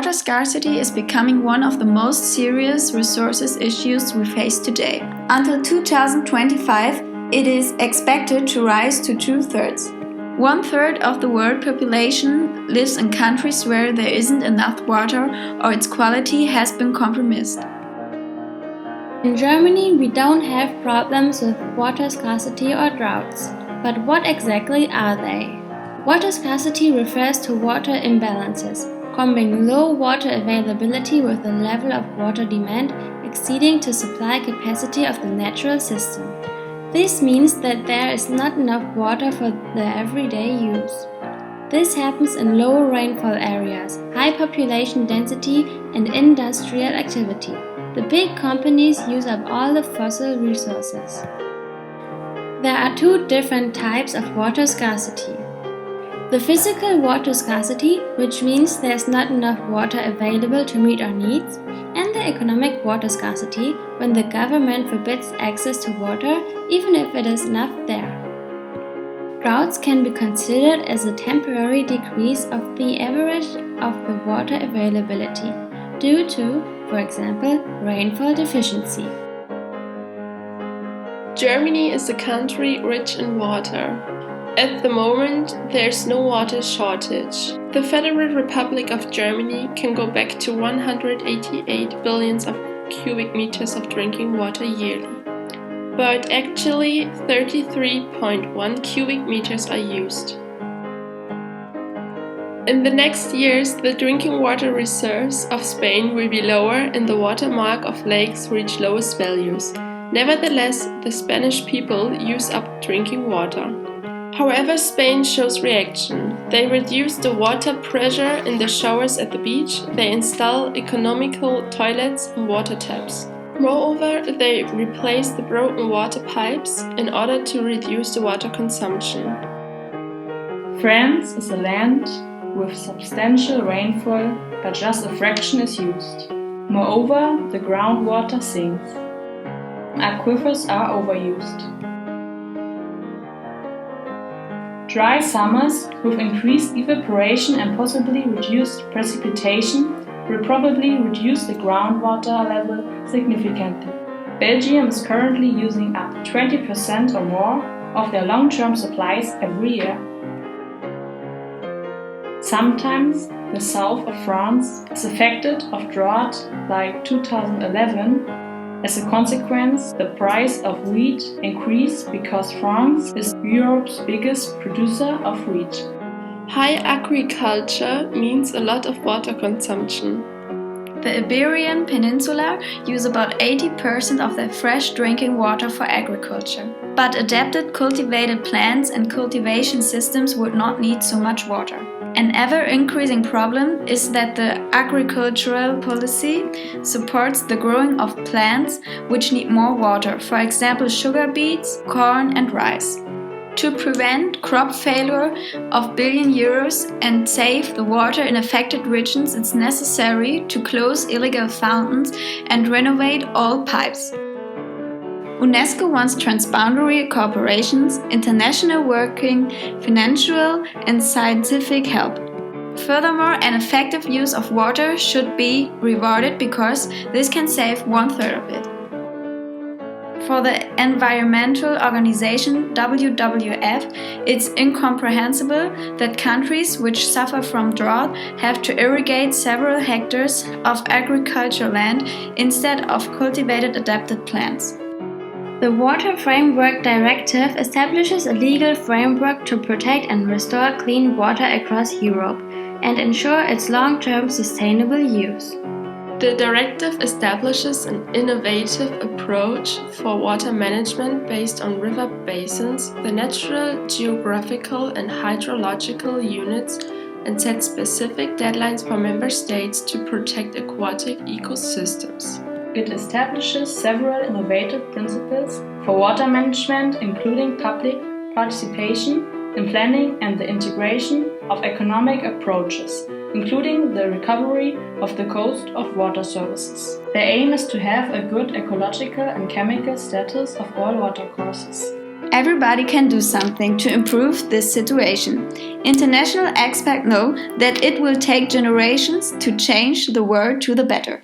Water scarcity is becoming one of the most serious resources issues we face today. Until 2025, it is expected to rise to 2/3. 1/3 of the world population lives in countries where there isn't enough water or its quality has been compromised. In Germany, we don't have problems with water scarcity or droughts. But what exactly are they? Water scarcity refers to water imbalances, combining low water availability with a level of water demand exceeding the supply capacity of the natural system. This means that there is not enough water for the everyday use. This happens in low rainfall areas, high population density, and industrial activity. The big companies use up all the fossil resources. There are two different types of water scarcity. The physical water scarcity, which means there's not enough water available to meet our needs, and the economic water scarcity, when the government forbids access to water even if it is enough there. Droughts can be considered as a temporary decrease of the average of the water availability due to, for example, rainfall deficiency. Germany is a country rich in water. At the moment, there's no water shortage. The Federal Republic of Germany can go back to 188 billions of cubic meters of drinking water yearly. But actually, 33.1 cubic meters are used. In the next years, the drinking water reserves of Spain will be lower and the watermark of lakes reach lowest values. Nevertheless, the Spanish people use up drinking water. However, Spain shows reaction. They reduce the water pressure in the showers at the beach, they install economical toilets and water taps. Moreover, they replace the broken water pipes in order to reduce the water consumption. France is a land with substantial rainfall, but just a fraction is used. Moreover, the groundwater sinks. Aquifers are overused. Dry summers with increased evaporation and possibly reduced precipitation will probably reduce the groundwater level significantly. Belgium is currently using up 20% or more of their long-term supplies every year. Sometimes the south of France is affected of drought like 2011. As a consequence, the price of wheat increased because France is Europe's biggest producer of wheat. High agriculture means a lot of water consumption. The Iberian Peninsula use about 80% of their fresh drinking water for agriculture. But adapted cultivated plants and cultivation systems would not need so much water. An ever-increasing problem is that the agricultural policy supports the growing of plants which need more water, for example sugar beets, corn and rice. To prevent crop failure of billion euros and save the water in affected regions, it's necessary to close illegal fountains and renovate all pipes. UNESCO wants transboundary cooperations, international working, financial and scientific help. Furthermore, an effective use of water should be rewarded because this can save 1/3 of it. For the environmental organization WWF, it's incomprehensible that countries which suffer from drought have to irrigate several hectares of agricultural land instead of cultivated adapted plants. The Water Framework Directive establishes a legal framework to protect and restore clean water across Europe and ensure its long-term sustainable use. The directive establishes an innovative approach for water management based on river basins, the natural, geographical and hydrological units, and sets specific deadlines for member states to protect aquatic ecosystems. It establishes several innovative principles for water management, including public participation in planning and the integration of economic approaches, including the recovery of the cost of water services. The aim is to have a good ecological and chemical status of all watercourses. Everybody can do something to improve this situation. International experts know that it will take generations to change the world to the better.